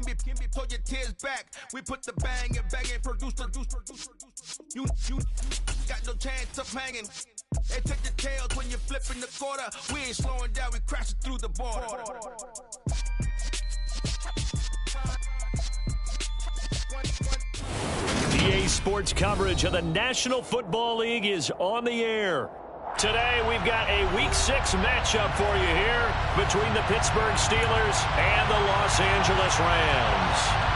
pull your tears back. We put the bang and bang and produce. You got no chance of hanging. They take the tails when you're flipping the quarter. We ain't slowing down, we crashing through the border. EA Sports coverage of the National Football League is on the air. Today, we've got a Week 6 matchup for you here between the Pittsburgh Steelers and the Los Angeles Rams.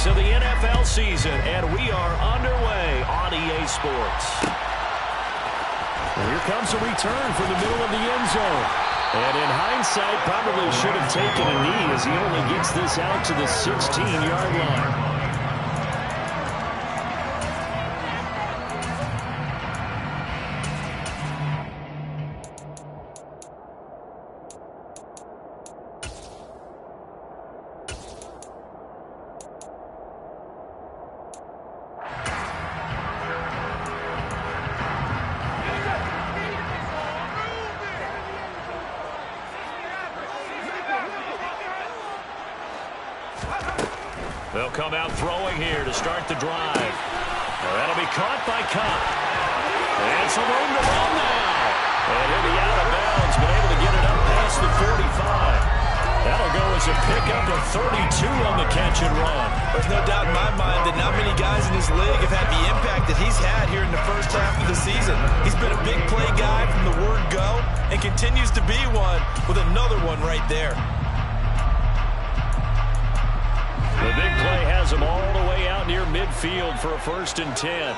Of the NFL season, and we are underway on EA Sports. And here comes a return from the middle of the end zone. And in hindsight, probably should have taken a knee as he only gets this out to the 16-yard line. They'll come out throwing here to start the drive. That'll be caught by Cup. And some room to run now. And he'll be out of bounds, but able to get it up past the 45. That'll go as a pickup of 32 on the catch and run. There's no doubt in my mind that not many guys in this league have had the impact that he's had here in the first half of the season. He's been a big play guy from the word go and continues to be one with another one right there. The big play has him all the way out near midfield for a 1st and 10.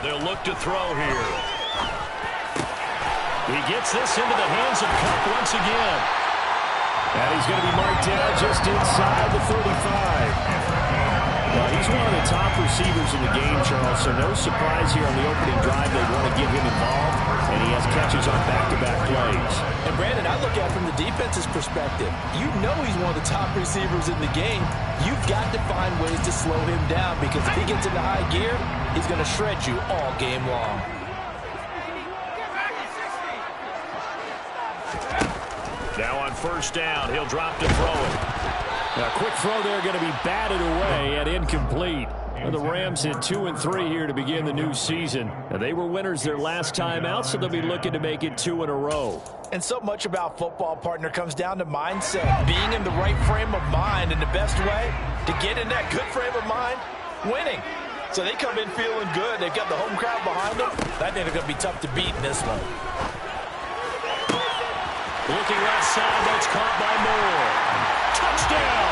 They'll look to throw here. He gets this into the hands of Cup once again. And he's going to be marked down just inside the 35. Well, he's one of the top receivers in the game, Charles, so no surprise here on the opening drive. They want to get him involved, and he has catches on back-to-back plays. And, Brandon, I look at it from the defense's perspective. You know he's one of the top receivers in the game. You've got to find ways to slow him down because if he gets into high gear, he's going to shred you all game long. Now on 1st down, he'll drop to throw it. Now, a quick throw there going to be batted away and incomplete. Well, the Rams hit 2-3 here to begin the new season. And they were winners their last time out, so they'll be looking to make it 2 in a row. And so much about football, partner, comes down to mindset. Being in the right frame of mind, and the best way to get in that good frame of mind, winning. So they come in feeling good. They've got the home crowd behind them. I think they're going to be tough to beat in this one. Looking right side, that's caught by Moore. Touchdown!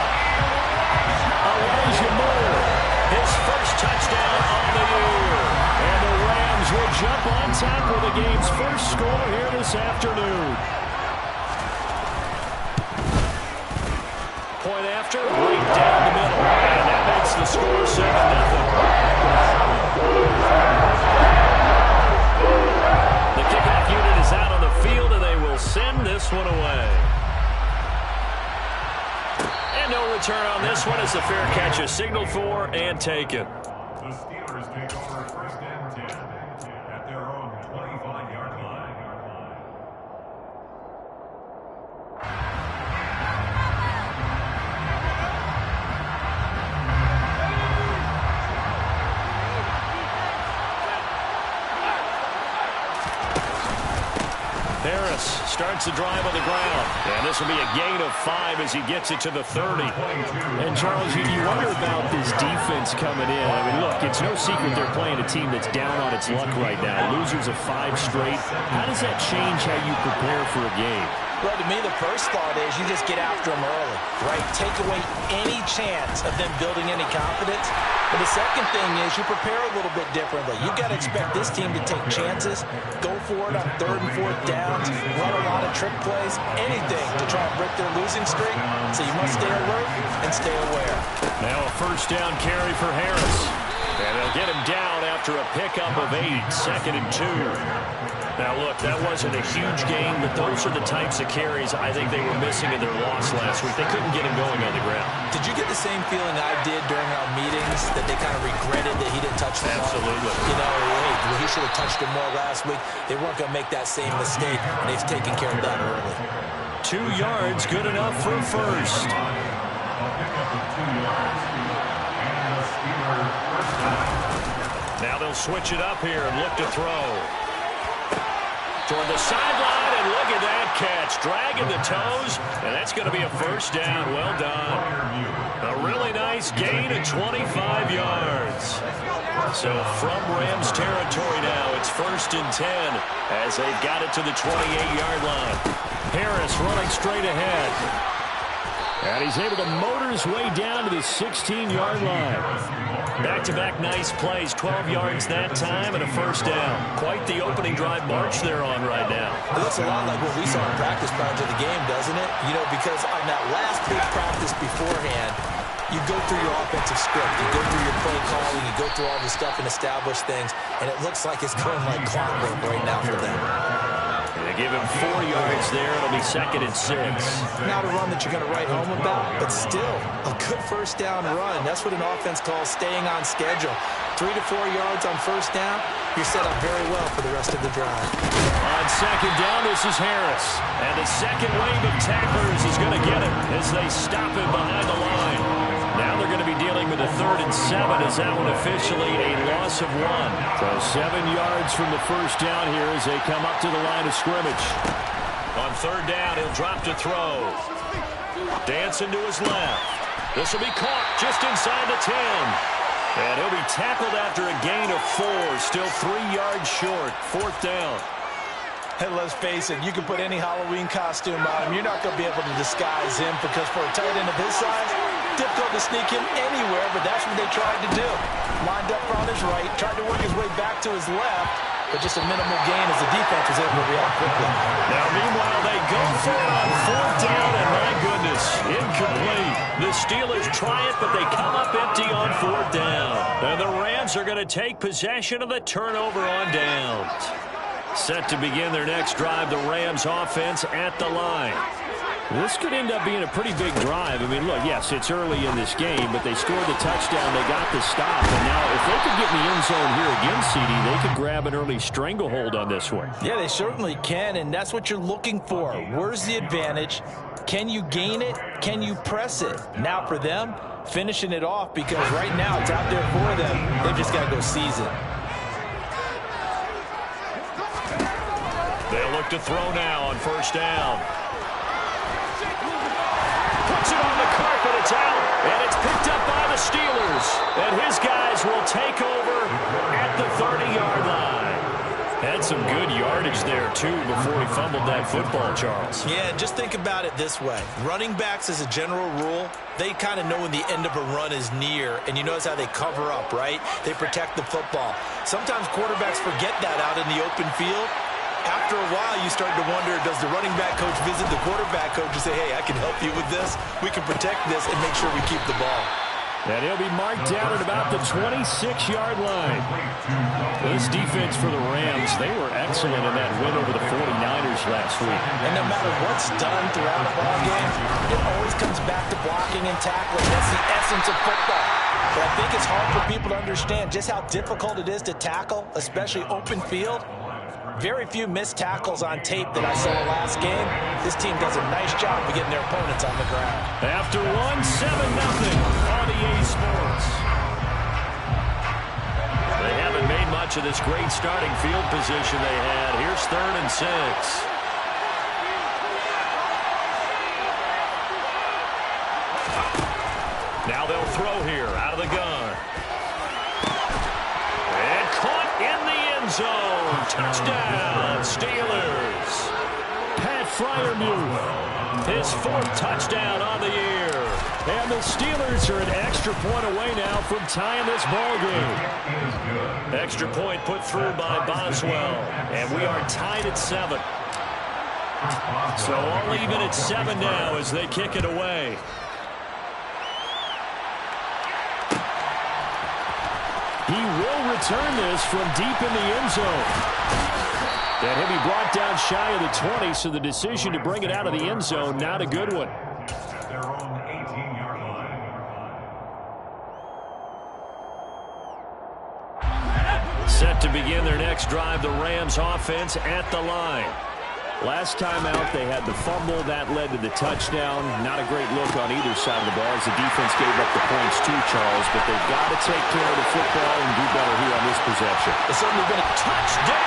Elijah Moore, his first touchdown on the year. And the Rams will jump on top of the game's first score here this afternoon. Point after, right down the middle. And that makes the score 7-0. The kickoff unit is out on the field, and they will send this one away. And no return on this one as the fair catch is signaled for and taken. The Steelers take over 1st and 10 at their own 25-yard line. Harris starts the drive on the ground. And this will be a gain of 5 as he gets it to the 30. And, Charles, you wonder about this defense coming in. I mean, look, it's no secret they're playing a team that's down on its luck right now. Losers of 5 straight. How does that change how you prepare for a game? Well, to me, the first thought is you just get after them early, right? Take away any chance of them building any confidence. But the second thing is you prepare a little bit differently. You've got to expect this team to take chances, go for it on 3rd and 4th downs, run a lot of trick plays, anything to try and break their losing streak. So you must stay alert and stay aware. Now a 1st down carry for Harris. And they'll get him down after after a pickup of 8, 2nd and 2. Now, look, that wasn't a huge gain, but those are the types of carries I think they were missing in their loss last week. They couldn't get him going on the ground. Did you get the same feeling I did during our meetings, that they kind of regretted that he didn't touch them? Absolutely. You know, hey, he should have touched him more last week. They weren't going to make that same mistake, and they've taken care of that early. 2 yards, good enough for a first. Now they'll switch it up here and look to throw. Toward the sideline, and look at that catch. Dragging the toes, and that's going to be a first down. Well done. A really nice gain of 25 yards. So from Rams territory now, it's 1st and 10 as they've got it to the 28-yard line. Harris running straight ahead. And he's able to motor his way down to the 16-yard line. Back-to-back nice plays, 12 yards that time and a first down. Quite the opening drive march they're on right now. It looks a lot like what we saw in practice prior to the game, doesn't it? You know, because on that last big practice beforehand, you go through your offensive script, you go through your play calling, you go through all the stuff and establish things, and it looks like it's going like clockwork right now for them. They give him 4 yards there. It'll be 2nd and 6. Not a run that you're going to write home about, but still a good first down run. That's what an offense calls staying on schedule. 3 to 4 yards on first down, you're set up very well for the rest of the drive. On 2nd down, this is Harris. And the second wave of tacklers is going to get him as they stop him behind the line. Now they're going to be dealing with a 3rd and 7 as that one officially a loss of 1. So 7 yards from the first down here as they come up to the line of scrimmage. On 3rd down, he'll drop to throw. Dancing to his left. This will be caught just inside the 10. And he'll be tackled after a gain of 4. Still 3 yards short. 4th down. Hey, let's face it, you can put any Halloween costume on him. You're not going to be able to disguise him because for a tight end of his size, difficult to sneak him anywhere, but that's what they tried to do. Lined up on his right, tried to work his way back to his left, but just a minimal gain as the defense was able to react quickly. Now, meanwhile, they go for it on 4th down, and my goodness, incomplete. The Steelers try it, but they come up empty on 4th down. And the Rams are going to take possession of the turnover on downs. Set to begin their next drive, the Rams offense at the line. This could end up being a pretty big drive. I mean, look, yes, it's early in this game, but they scored the touchdown. They got the stop. And now if they could get in the end zone here again, CD, they could grab an early stranglehold on this one. Yeah, they certainly can, and that's what you're looking for. Where's the advantage? Can you gain it? Can you press it? Now for them, finishing it off because right now it's out there for them. They've just got to go seize it. They'll look to throw now on 1st down. Puts it on the carpet, it's out, and it's picked up by the Steelers. And his guys will take over at the 30-yard line. Had some good yardage there, too, before he fumbled that football, Charles. Yeah, just think about it this way. Running backs, as a general rule, they kind of know when the end of a run is near, and you notice how they cover up, right? They protect the football. Sometimes quarterbacks forget that out in the open field. After a while, you start to wonder, does the running back coach visit the quarterback coach and say, hey, I can help you with this. We can protect this and make sure we keep the ball. And he'll be marked down at about the 26-yard line. This defense for the Rams, they were excellent in that win over the 49ers last week. And no matter what's done throughout a ball game, it always comes back to blocking and tackling. That's the essence of football. But I think it's hard for people to understand just how difficult it is to tackle, especially open field. Very few missed tackles on tape that I saw last game. This team does a nice job of getting their opponents on the ground. After 1, 7-0 on EA Sports. They haven't made much of this great starting field position they had. Here's 3rd and 6. Now they'll throw here out of the gun. And caught in the end zone. Touchdown, Steelers. Pat Freiermuth, his 4th touchdown on the year. And the Steelers are an extra point away now from tying this ball game. Extra point put through by Boswell. And we are tied at 7. So all even at 7 now as they kick it away. He will return this from deep in the end zone. And he'll be brought down shy of the 20, so the decision to bring it out of the end zone, not a good one. At their own 18-yard line. Set to begin their next drive, the Rams offense at the line. Last time out, they had the fumble. That led to the touchdown. Not a great look on either side of the ball as the defense gave up the points too, Charles. But they've got to take care of the football and do better here on this possession. It's certainly been a touchdown,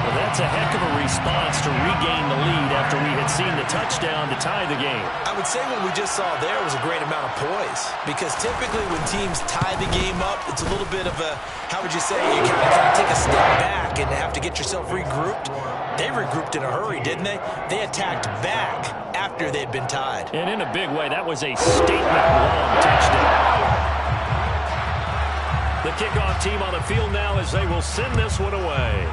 Well, that's a heck of a response to regain the lead after we had seen the touchdown to tie the game. I would say what we just saw there was a great amount of poise, because typically when teams tie the game up, it's a little bit of a, how would you say, you kind of take a step back and have to get yourself regrouped. They regrouped in a hurry, didn't they? They attacked back after they'd been tied. And in a big way, that was a statement-long touchdown. The kickoff team on the field now as they will send this one away.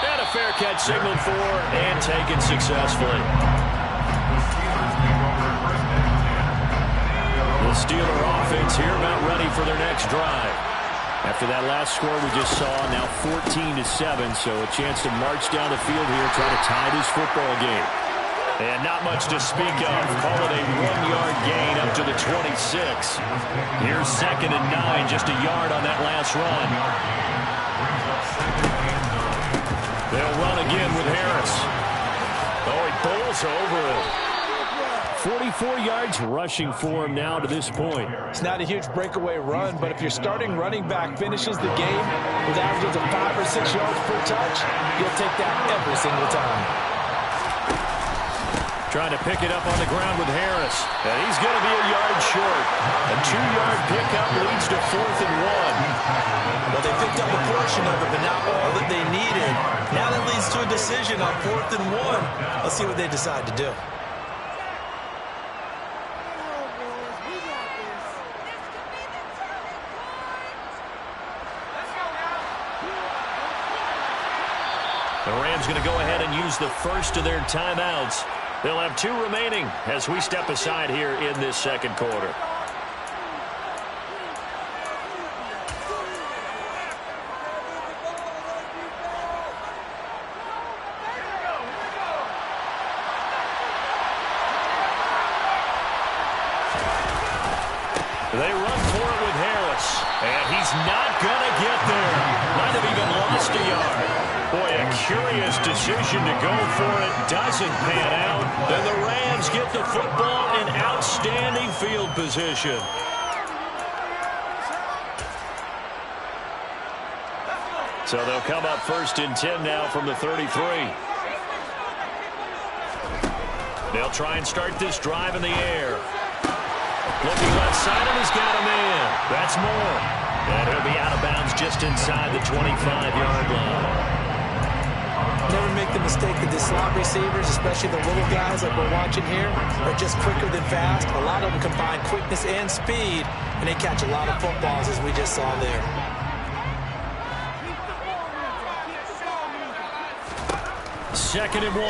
And a fair catch signaled for and taken successfully. The Steeler offense here about ready for their next drive. After that last score we just saw, now 14-7, so a chance to march down the field here, try to tie this football game. And not much to speak of. Call it a 1-yard gain up to the 26. Here's 2nd and 9, just a yard on that last run. They'll run again with Harris. Oh, he bowls over it. 44 yards rushing for him now to this point. It's not a huge breakaway run, but if your starting running back finishes the game with averages of 5 or 6 yards per touch, you'll take that every single time. Trying to pick it up on the ground with Harris. And he's going to be a yard short. A 2-yard pickup leads to 4th and 1. Well, they picked up a portion of it, but not all that they needed. Now that leads to a decision on 4th and 1. Let's see what they decide to do. The Rams going to go ahead and use the first of their timeouts. They'll have 2 remaining as we step aside here in this second quarter. They run for it with Harris, and he's not going to get there. Might have even lost a yard. Boy, a curious decision to go for it. Doesn't pan out. And the Rams get the football in outstanding field position. So they'll come up 1st and 10 now from the 33. They'll try and start this drive in the air. Looking left side, and he's got a man. That's Moore. And he'll be out of bounds just inside the 25-yard line. Never make the mistake that the slot receivers, especially the little guys like we're watching here, are just quicker than fast. A lot of them combine quickness and speed, and they catch a lot of footballs, as we just saw there. Second and 1.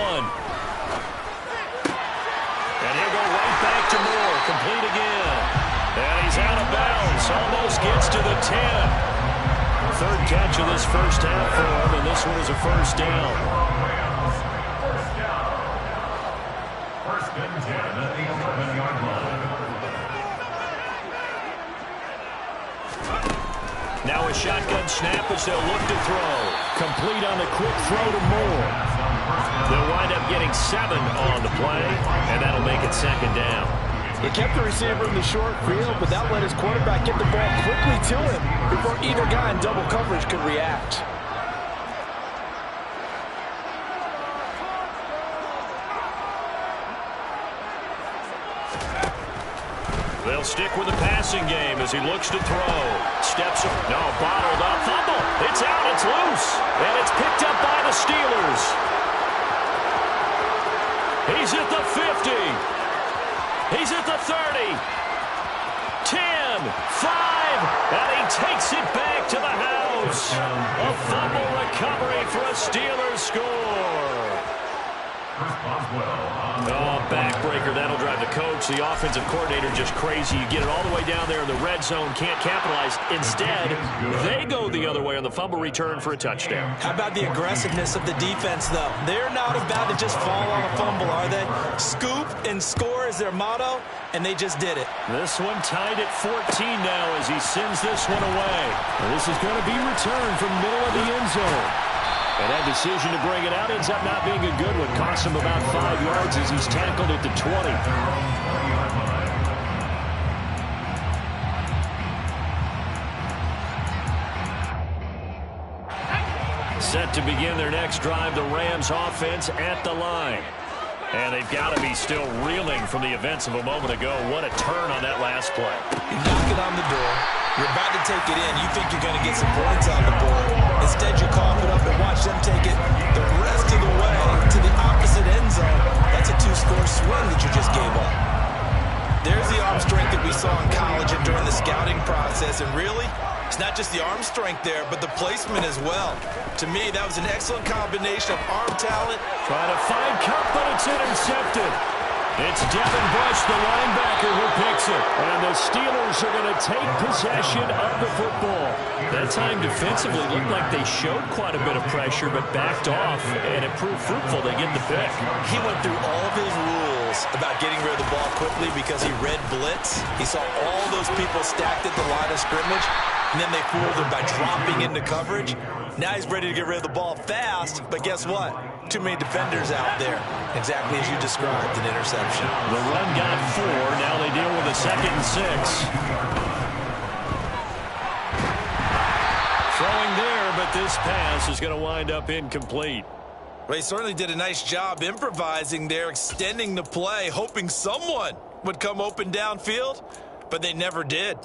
And he'll go right back to Moore. Complete again. And he's out of bounds. Almost gets to the 10. 3rd catch of this first half for him, and this one is a first down. First and 10 at the 11-yard line. Now a shotgun snap as they'll look to throw. Complete on the quick throw to Moore. They'll wind up getting 7 on the play, and that'll make it 2nd down. He kept the receiver in the short field, but that let his quarterback get the ball quickly to him before either guy in double coverage could react. They'll stick with the passing game as he looks to throw. Steps up. No, bottled up. Fumble. It's out. It's loose. And it's picked up by the Steelers. He's at the 50. He's at the 30, 10, 5, and he takes it back to the house. A fumble recovery for a Steelers score. Oh, backbreaker. That'll drive the coach Coach, the offensive coordinator, just crazy. You get it all the way down there in the red zone, can't capitalize. Instead, they go the other way on the fumble return for a touchdown. How about the aggressiveness of the defense, though? They're not about to just fall on a fumble, are they? Scoop and score is their motto, and they just did it. This one tied at 14 now as he sends this one away. This is going to be returned from middle of the end zone. And that decision to bring it out ends up not being a good one. Costs him about 5 yards as he's tackled at the 20. Set to begin their next drive, the Rams offense at the line. And they've got to be still reeling from the events of a moment ago. What a turn on that last play. You knock it on the door. You're about to take it in. You think you're going to get some points on the board. Instead, you cough it up and watch them take it the rest of the way to the opposite end zone. That's a 2-score swing that you just gave up. There's the arm strength that we saw in college and during the scouting process. And really, it's not just the arm strength there, but the placement as well. To me, that was an excellent combination of arm talent. Trying to find Cup, but it's intercepted. It's Devin Bush, the linebacker, who picks it. And the Steelers are going to take possession of the football. That time defensively looked like they showed quite a bit of pressure, but backed off, and it proved fruitful. They get the pick. He went through all of his rules about getting rid of the ball quickly because he read blitz. He saw all those people stacked at the line of scrimmage, and then they fooled him by dropping into coverage. Now he's ready to get rid of the ball fast, but guess what? Too many defenders out there. Exactly as you described, an interception. The run got 4. Now they deal with a 2nd and 6. Throwing there, but this pass is going to wind up incomplete. Well, he certainly did a nice job improvising there, extending the play, hoping someone would come open downfield, but they never did.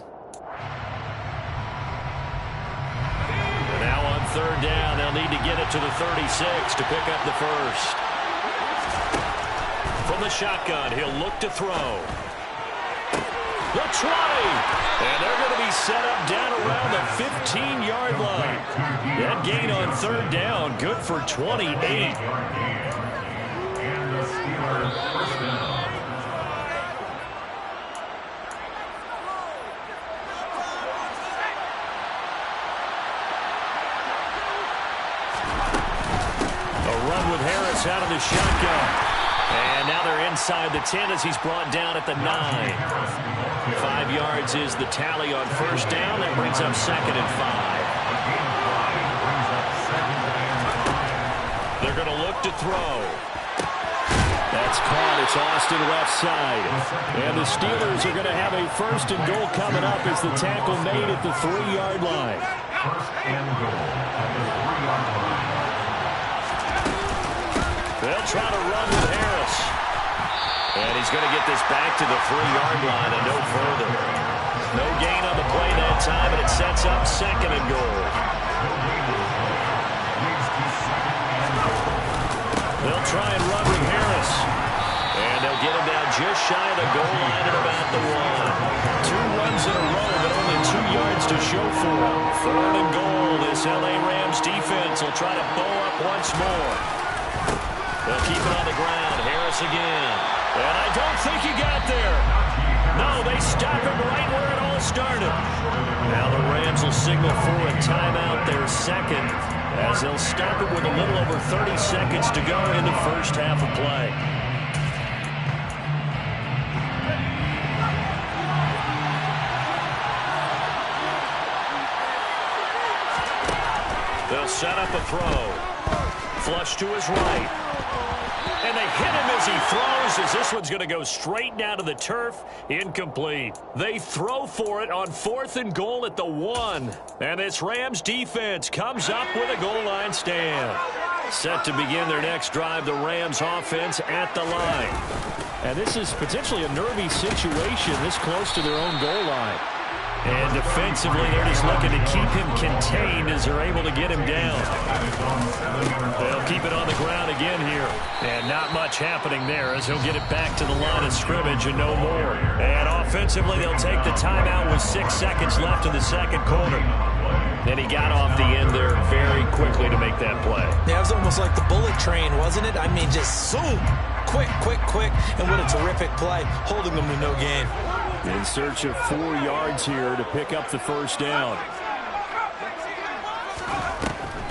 Now on 3rd down, they'll need to get it to the 36 to pick up the first. From the shotgun, he'll look to throw. The 20! And they're going to be set up down around the 15-yard line. That gain on 3rd down, good for 28. And the Steelers first down. Run with Harris out of the shotgun. And now they're inside the 10 as he's brought down at the 9. 5 yards is the tally on 1st down. That brings up 2nd and 5. They're going to look to throw. That's caught. It's Austin left side. And the Steelers are going to have a 1st and goal coming up as the tackle made at the 3-yard line. 1st and goal at the 3-yard line. They'll try to run with Harris. And he's going to get this back to the 3-yard line and no further. No gain on the play that time, and it sets up 2nd and goal. They'll try and run with Harris. And they'll get him down just shy of the goal line at about the 1. 2 runs in a row, but only 2 yards to show for him. 3rd and goal. This LA Rams defense will try to bow up once more. They'll keep it on the ground. Harris again. And I don't think he got there. No, they stop him right where it all started. Now the Rams will signal for a timeout, their 2nd, as they'll stop it with a little over 30 seconds to go in the first half of play. They'll set up a throw. Flush to his right. And they hit him as he throws, as this one's going to go straight down to the turf. Incomplete. They throw for it on 4th and goal at the 1. And this Rams defense comes up with a goal line stand. Set to begin their next drive, the Rams offense at the line. And this is potentially a nervy situation this close to their own goal line. And defensively, they're just looking to keep him contained as they're able to get him down. They'll keep it on the ground again here. And not much happening there as he'll get it back to the line of scrimmage and no more. And offensively, they'll take the timeout with 6 seconds left in the 2nd quarter. And he got off the end there very quickly to make that play. Yeah, it was almost like the bullet train, wasn't it? I mean, just zoom. quick, and what a terrific play, holding them to no gain. In search of 4 yards here to pick up the first down.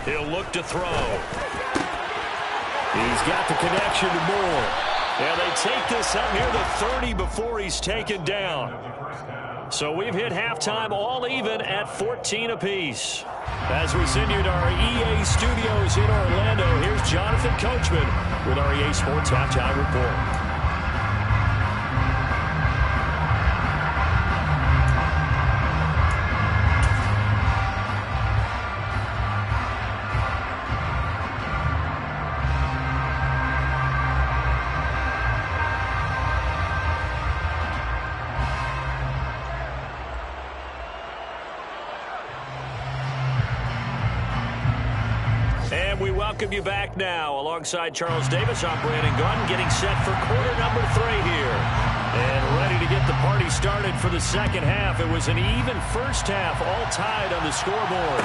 He'll look to throw. He's got the connection to Moore. And they take this up near the 30 before he's taken down. So we've hit halftime all even at 14 apiece. As we send you to our EA studios in Orlando, here's Jonathan Coachman with our EA Sports Halftime Report. We welcome you back now. Alongside Charles Davis, I'm Brandon Gunn, getting set for quarter number 3 here. And ready to get the party started for the second half. It was an even first half, all tied on the scoreboard.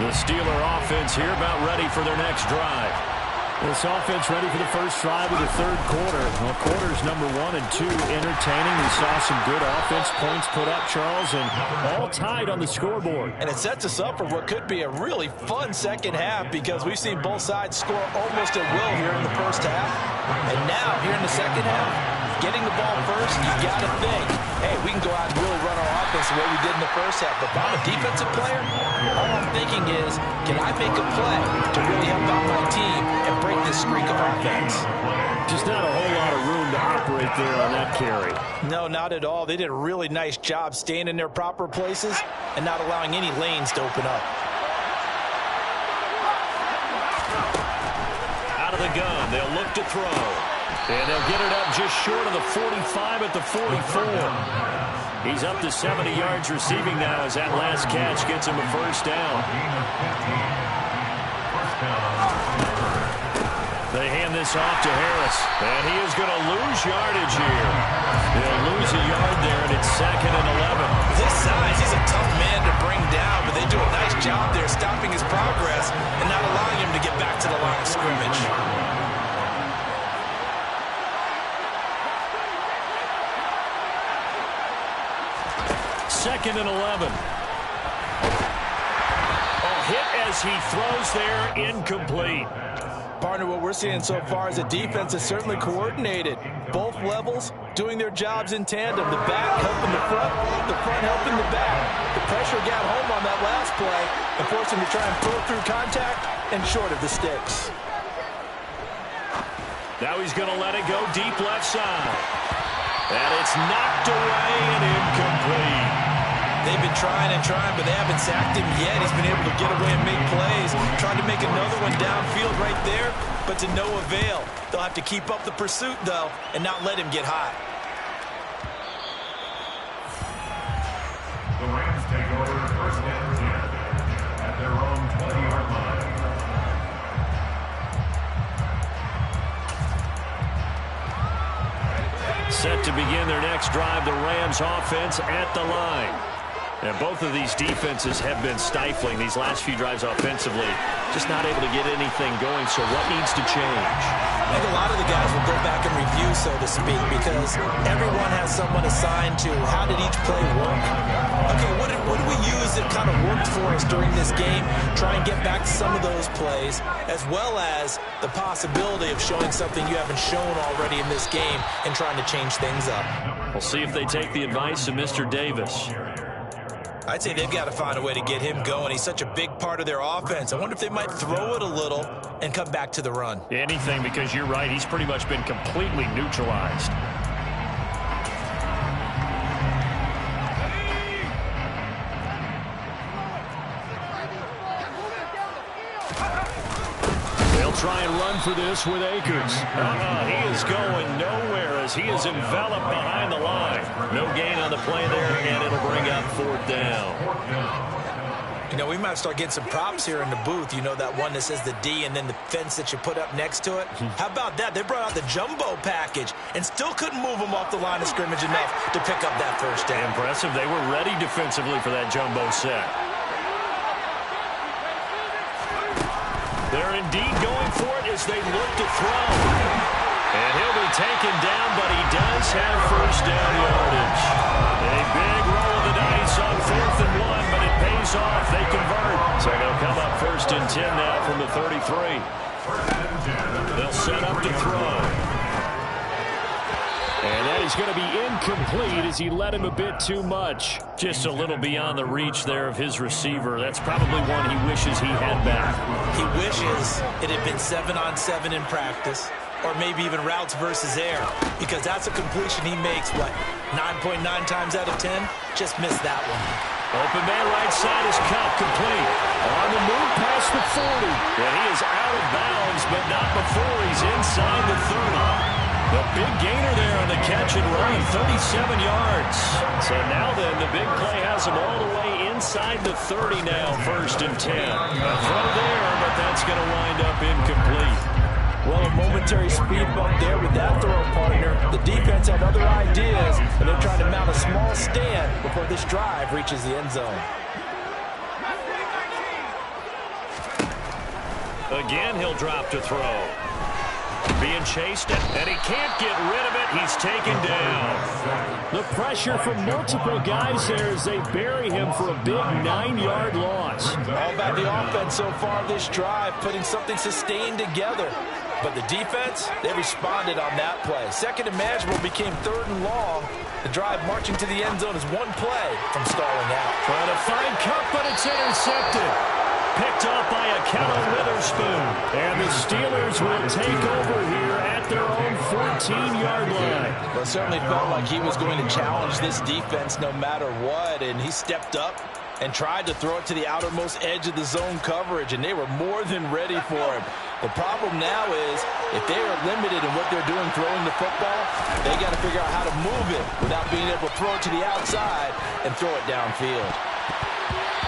The Steeler offense here about ready for their next drive. This offense ready for the first drive of the third quarter. Well, quarters number 1 and 2 entertaining. We saw some good offense points put up, Charles, and all tied on the scoreboard. And it sets us up for what could be a really fun second half because we've seen both sides score almost at will here in the first half. And now, here in the second half, getting the ball first, you got to think, hey, we can go out and really run our offense the way we did in the first half. But if I'm a defensive player, all I'm thinking is, can I make a play to really help out my team and break this streak of offense? Just not a whole lot of room to operate there on that carry. No, not at all. They did a really nice job staying in their proper places and not allowing any lanes to open up. Out of the gun, they'll look to throw. And they'll get it up just short of the 45 at the 44. He's up to 70 yards receiving now as that last catch gets him a first down. They hand this off to Harris, and he is going to lose yardage here. They'll lose a yard there, and it's 2nd and 11. His size, he's a tough man to bring down, but they do a nice job there stopping his progress and not allowing him to get back to the line of scrimmage. 2nd and 11. Hit as he throws there, incomplete. Partner, what we're seeing so far is a defense that's certainly coordinated. Both levels doing their jobs in tandem. The back helping the front helping the back. The pressure got home on that last play and forced him to try and pull through contact and short of the sticks. Now he's going to let it go deep left side. And it's knocked away and incomplete. They've been trying and trying, but they haven't sacked him yet. He's been able to get away and make plays. Tried to make another one downfield right there, but to no avail. They'll have to keep up the pursuit, though, and not let him get hot. The Rams take over 1st and 10 at their own 20-yard line. Set to begin their next drive, the Rams offense at the line. And both of these defenses have been stifling these last few drives offensively. Just not able to get anything going, so what needs to change? I think a lot of the guys will go back and review, so to speak, because everyone has someone assigned to how did each play work. Okay, what did we use that kind of worked for us during this game? Try and get back to some of those plays, as well as the possibility of showing something you haven't shown already in this game and trying to change things up. We'll see if they take the advice of Mr. Davis. I'd say they've got to find a way to get him going. He's such a big part of their offense. I wonder if they might throw it a little and come back to the run. Anything, because you're right. He's pretty much been completely neutralized. They'll try and run for this with Akers. He is going nowhere as he is enveloped behind the line. No gain on the play there, and it'll bring up 4th down. You know, we might start getting some props here in the booth. You know, that one that says the D and then the fence that you put up next to it. How about that? They brought out the jumbo package and still couldn't move them off the line of scrimmage enough to pick up that first down. Impressive. They were ready defensively for that jumbo set. They're indeed going for it as they look to throw. And he'll be taken down, but he does have first down yardage. A big roll of the dice on 4th and 1, but it pays off. They convert. So they'll come up 1st and 10 now from the 33. They'll set up to throw. And that is going to be incomplete as he led him a bit too much. Just a little beyond the reach there of his receiver. That's probably one he wishes he had back. He wishes it had been 7-on-7 in practice, or maybe even routes versus air, because that's a completion he makes, 9.9 times out of 10? Just missed that one. Open man right side is Cup, complete. On the move past the 40. And he is out of bounds, but not before he's inside the 30. The big gainer there on the catch and run, 37 yards. So now then, the big play has him all the way inside the 30 now, 1st and 10. A throw there, but that's going to wind up incomplete. Well, a momentary speed bump there with that throw, partner. The defense had other ideas, and they're trying to mount a small stand before this drive reaches the end zone. Again, he'll drop to throw. Being chased, and he can't get rid of it. He's taken down. The pressure from multiple guys there as they bury him for a big 9-yard loss. All about the offense so far this drive, putting something sustained together. But the defense, they responded on that play. Second and manageable became 3rd and long. The drive marching to the end zone is one play from stalling out. Trying to find Cup, but it's intercepted. Picked off by a Kellen Witherspoon. And the Steelers will take over here at their own 14-yard line. Well, it certainly felt like he was going to challenge this defense no matter what, and he stepped up and tried to throw it to the outermost edge of the zone coverage, and they were more than ready for him. The problem now is, if they are limited in what they're doing throwing the football, they got to figure out how to move it without being able to throw it to the outside and throw it downfield.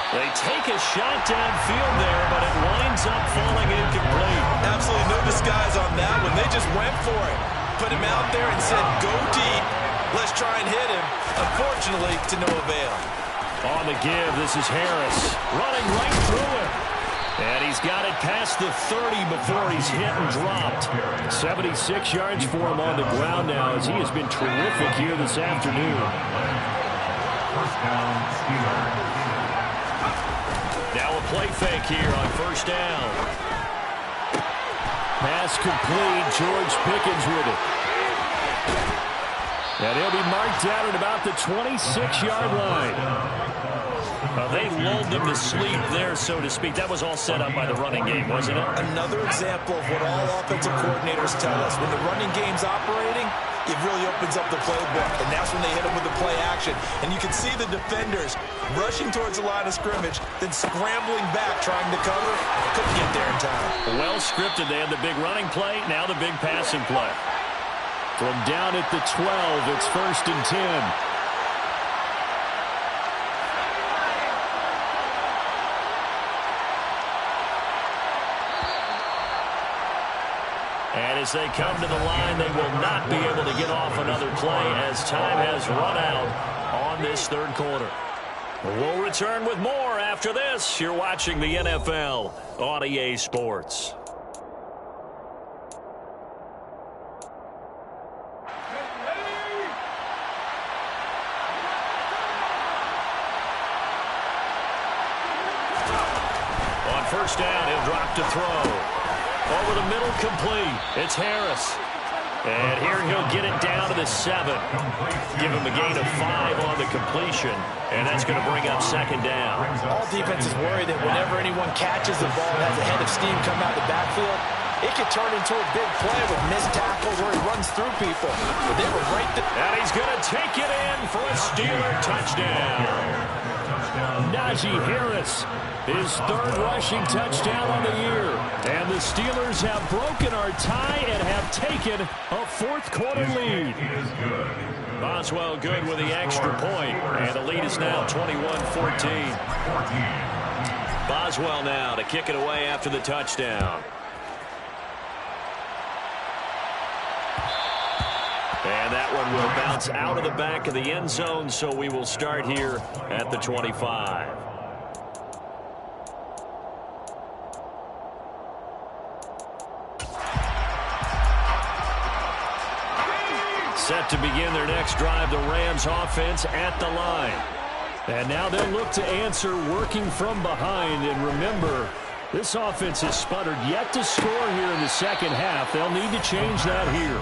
They take a shot downfield there, but it winds up falling incomplete. Absolutely no disguise on that one. They just went for it. Put him out there and said, go deep. Let's try and hit him. Unfortunately, to no avail. On the give, this is Harris. Running right through it. And he's got it past the 30 before he's hit and dropped. 76 yards for him on the ground now as he has been terrific here this afternoon. First down, Steelers. Now a play fake here on 1st down. Pass complete. George Pickens with it. And he'll be marked down at about the 26-yard line. They lulled them to sleep there, so to speak. That was all set up by the running game, wasn't it? Another example of what all offensive coordinators tell us. When the running game's operating, it really opens up the playbook, and that's when they hit them with the play action. And you can see the defenders rushing towards the line of scrimmage, then scrambling back, trying to cover. Couldn't get there in time. Well scripted. They had the big running play, now the big passing play. From down at the 12, it's 1st and 10. And as they come to the line, they will not be able to get off another play as time has run out on this 3rd quarter. We'll return with more after this. You're watching the NFL on EA Sports. On 1st down, he'll drop to throw. Over the middle, complete. It's Harris. And here he'll get it down to the 7. Give him a gain of 5 on the completion. And that's going to bring up 2nd down. All defenses worry that whenever anyone catches the ball and has a head of steam come out the backfield, it could turn into a big play with missed tackles where he runs through people. But they were right there. And he's going to take it in for a Steeler touchdown. Najee Harris, his 3rd rushing touchdown on the year. And the Steelers have broken our tie and have taken a 4th quarter lead. Boswell good with the extra point. And the lead is now 21-14. Boswell now to kick it away after the touchdown. And that one will bounce out of the back of the end zone, so we will start here at the 25. Set to begin their next drive, the Rams offense at the line. And now they'll look to answer working from behind. And remember, this offense has sputtered yet to score here in the second half. They'll need to change that here.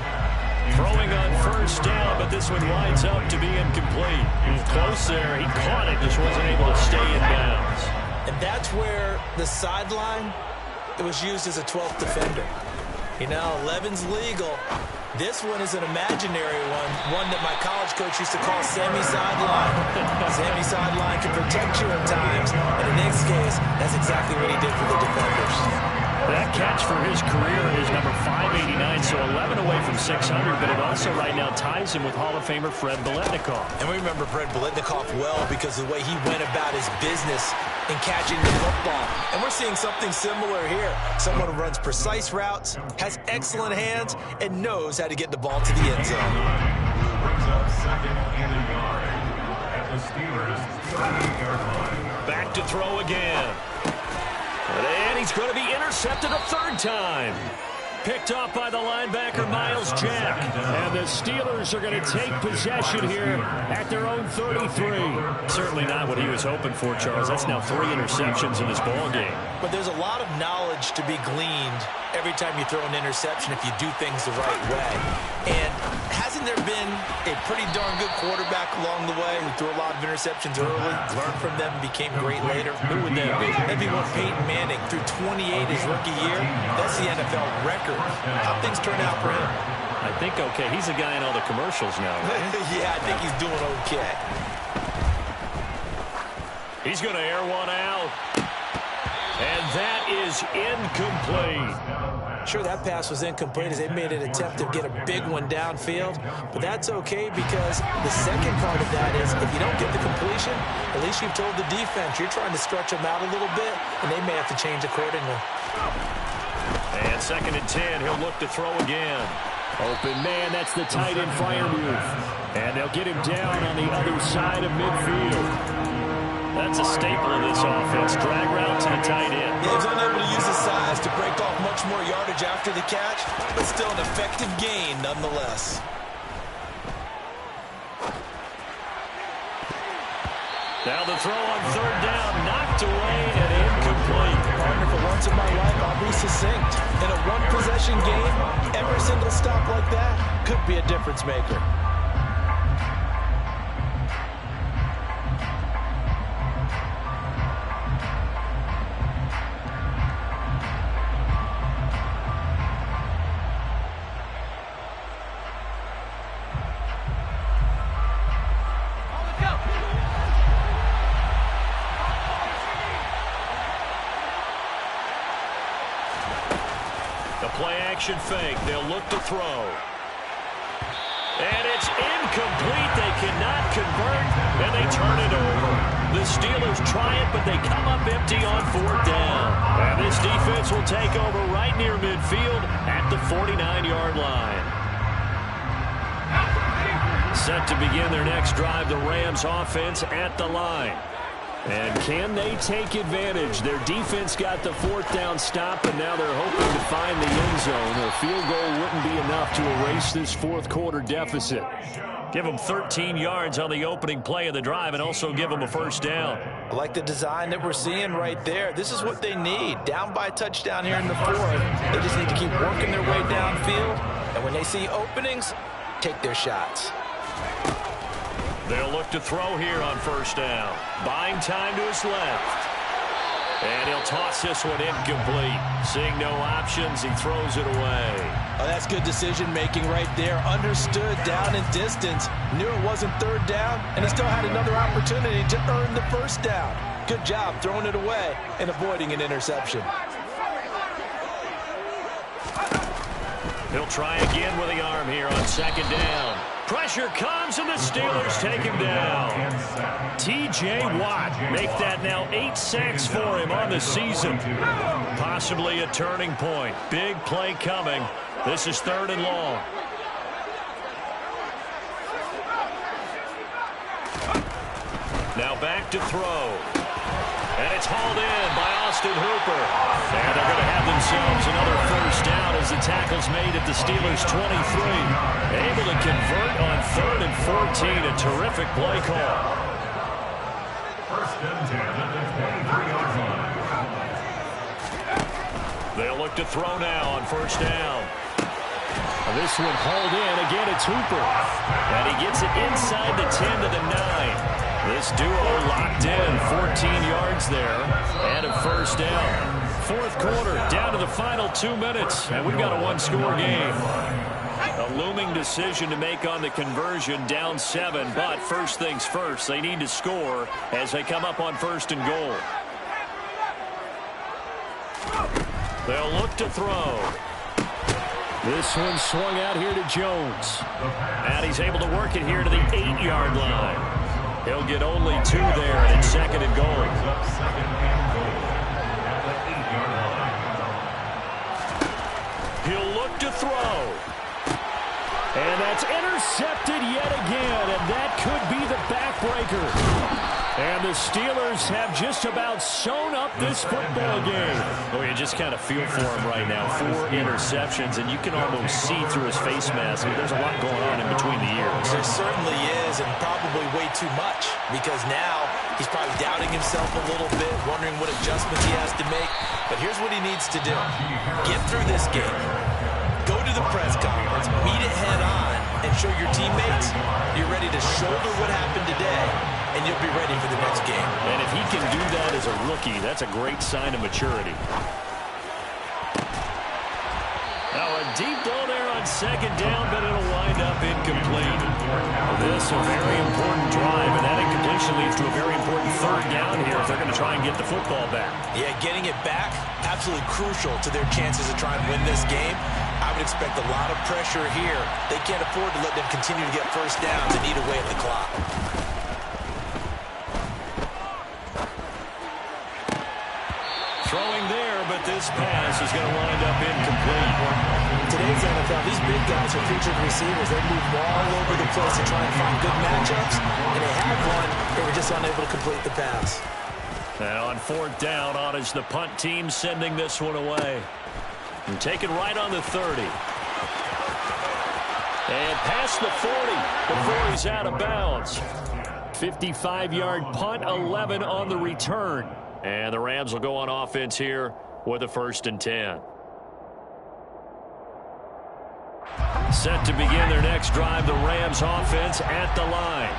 Throwing on first down, but this one winds up to be incomplete. Close there. He caught it, just wasn't able to stay in bounds. And that's where the sideline, it was used as a 12th defender. You know, 11's legal. This one is an imaginary one that my college coach used to call semi-sideline. Semi-sideline can protect you at times, and in this case, that's exactly what he did for the defenders. That catch for his career is number 589, so 11 away from 600, but it also right now ties him with Hall of Famer Fred Biletnikoff. And we remember Fred Biletnikoff well because of the way he went about his business in catching the football. And we're seeing something similar here. Someone who runs precise routes, has excellent hands, and knows how to get the ball to the end zone. Brings up second and a yard at the Steelers' 38-yard line. Back to throw again. And he's going to be intercepted a third time. Picked off by the linebacker, Miles Jack. And the Steelers are going to take possession here at their own 33. Certainly not what he was hoping for, Charles. That's now 3 interceptions in this ball game. But there's a lot of knowledge to be gleaned every time you throw an interception if you do things the right way. And hasn't there been a pretty darn good quarterback along the way who threw a lot of interceptions early, learned from them, and became great later? Who would that be? That'd be one Peyton Manning threw 28 his rookie year. That's the NFL record. How things turn out for him? I think okay. He's a guy in all the commercials now, right? Yeah, I think he's doing okay. He's going to air one out. And that is incomplete. Sure, that pass was incomplete as they made an attempt to get a big one downfield. But that's okay because the second part of that is if you don't get the completion, at least you've told the defense you're trying to stretch them out a little bit, and they may have to change accordingly. And 2nd and 10, he'll look to throw again. Open man, that's the tight end fire move. And they'll get him down on the other side of midfield. That's a staple of this offense. Drag route to the tight end. Yeah, he was unable to use his size to break off much more yardage after the catch, but still an effective gain nonetheless. Now the throw on 3rd down, knocked away and incomplete. Partner, for once in my life, I'll be succinct. In a one-possession game, every single stop like that could be a difference maker. Play-action fake. They'll look to throw. And it's incomplete. They cannot convert, and they turn it over. The Steelers try it, but they come up empty on 4th down. And this defense will take over right near midfield at the 49-yard line. Set to begin their next drive, the Rams offense at the line. And can they take advantage? Their defense got the 4th down stop, and now they're hoping to find the end zone. A field goal wouldn't be enough to erase this 4th quarter deficit. Give them 13 yards on the opening play of the drive and also give them a 1st down. I like the design that we're seeing right there. This is what they need. Down by a touchdown here in the 4th. They just need to keep working their way downfield. And when they see openings, take their shots. They'll look to throw here on 1st down. Buying time to his left. And he'll toss this one incomplete. Seeing no options, he throws it away. Oh, that's good decision-making right there. Understood down and distance. Knew it wasn't 3rd down, and he still had another opportunity to earn the 1st down. Good job throwing it away and avoiding an interception. He'll try again with the arm here on 2nd down. Pressure comes, and the Steelers take him down. T.J. Watt make that now 8 sacks for him on the season. Possibly a turning point. Big play coming. This is 3rd and long. Now back to throw. And it's hauled in by Austin Hooper. And they're going to have themselves another 1st down as as the tackle's made at the Steelers' 23. Able to convert on 3rd and 14. A terrific play call. First and 10 at the 23-yard line. They'll look to throw now on first down. This one hauled in. Again, it's Hooper. And he gets it inside the 10 to the 9. This duo locked in. 14 yards there. And a first down. Fourth quarter, down to the final 2 minutes. And we've got a one-score game. A looming decision to make on the conversion, down 7. But first things first, they need to score as they come up on first and goal. They'll look to throw. This one swung out here to Jones. And he's able to work it here to the 8-yard line. He'll get only 2 there, and it's second and goal. He'll look to throw. And that's intercepted yet again, and that could be the backbreaker. And the Steelers have just about sewn up this football game. Oh, you just kind of feel for him right now. 4 interceptions, and you can almost see through his face mask. There's a lot going on in between the ears. There certainly is, and probably way too much, because now he's probably doubting himself a little bit, wondering what adjustments he has to make. But here's what he needs to do. Get through this game. Go to the press conference, meet it head on, and show your teammates you're ready to shoulder what happened today, and you'll be ready for the next game. And if he can do that as a rookie, that's a great sign of maturity. Now a deep ball there on second down, but it'll wind up incomplete. This a very important drive, and that incompletion leads to a very important third down here if they're going to try and get the football back. Yeah, getting it back, absolutely crucial to their chances to try and win this game. I would expect a lot of pressure here. They can't afford to let them continue to get first downs and eat away at the clock. Throwing there, but this pass is going to wind up incomplete. Today's NFL, these big guys are featured receivers. They move all over the place to try and find good matchups, and they had one. They were just unable to complete the pass. And on fourth down, on is the punt team sending this one away. And taken right on the 30. And past the 40 before he's out of bounds. 55-yard punt, 11 on the return. And the Rams will go on offense here with a 1st and 10. Set to begin their next drive, the Rams offense at the line.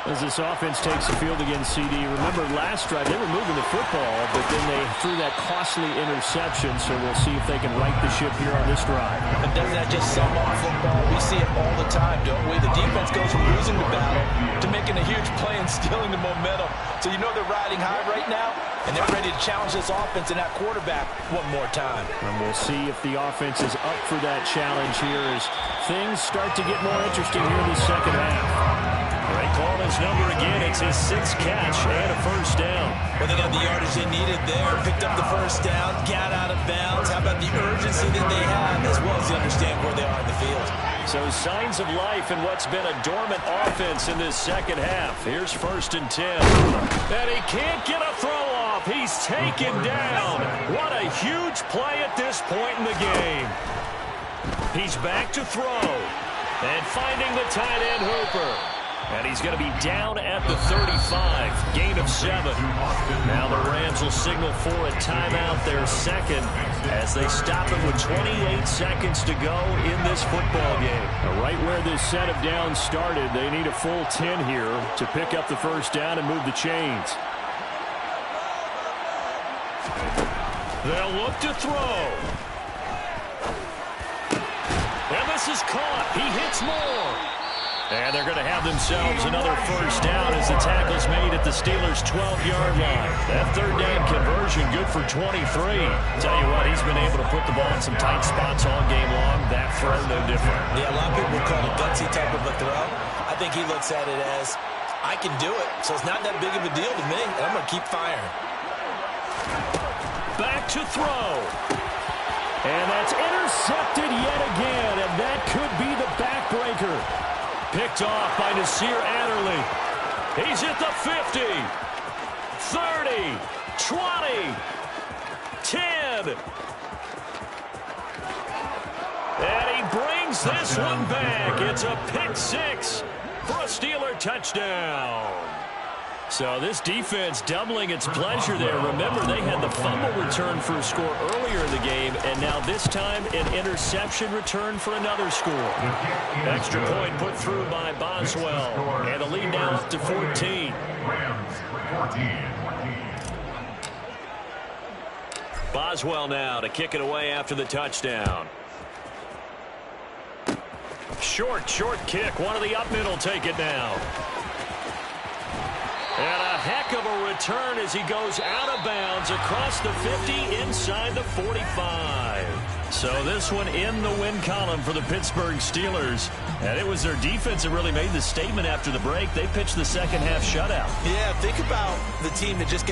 As this offense takes the field against CD, remember last drive they were moving the football, but then they threw that costly interception, so we'll see if they can right the ship here on this drive. And doesn't that just sum up football? We see it all the time, don't we? The defense goes from losing the battle to making a huge play and stealing the momentum. So you know they're riding high right now, and they're ready to challenge this offense and that quarterback one more time. And we'll see if the offense is up for that challenge here as things start to get more interesting here in the second half. They call his number again. It's his 6th catch and a first down. Well, they got the yardage they needed there. Picked up the first down, got out of bounds. How about the urgency that they have, as well as they understand where they are in the field. So signs of life in what's been a dormant offense in this second half. Here's 1st and 10. And he can't get a throw off. He's taken down. What a huge play at this point in the game. He's back to throw. And finding the tight end Hooper. And he's going to be down at the 35. Gain of 7. Now the Rams will signal for a timeout, their second, as they stop it with 28 seconds to go in this football game. Now, right where this set of downs started, they need a full 10 here to pick up the first down and move the chains. They'll look to throw. And this is caught. He hits more. And they're going to have themselves another first down as the tackle's made at the Steelers' 12-yard line. That third down conversion good for 23. Tell you what, he's been able to put the ball in some tight spots all game long. That throw, no different. Yeah, a lot of people would call it a gutsy type of a throw. I think he looks at it as, I can do it, so it's not that big of a deal to me, and I'm going to keep firing. Back to throw. And that's intercepted yet again, and that could be the backbreaker. Picked off by Nasir Adderley. He's at the 50, 30, 20, 10. runs this one back. It's a pick six for a Steeler touchdown. So this defense doubling its pleasure there. Remember, they had the fumble return for a score earlier in the game, and now this time an interception return for another score. Extra point put through by Boswell, and the lead now up to 14. Boswell now to kick it away after the touchdown. Short kick. One of the up middle take it now. And a heck of a return as he goes out of bounds across the 50 inside the 45. So this one in the win column for the Pittsburgh Steelers. And it was their defense that really made the statement after the break. They pitched the second half shutout. Yeah, think about the team that just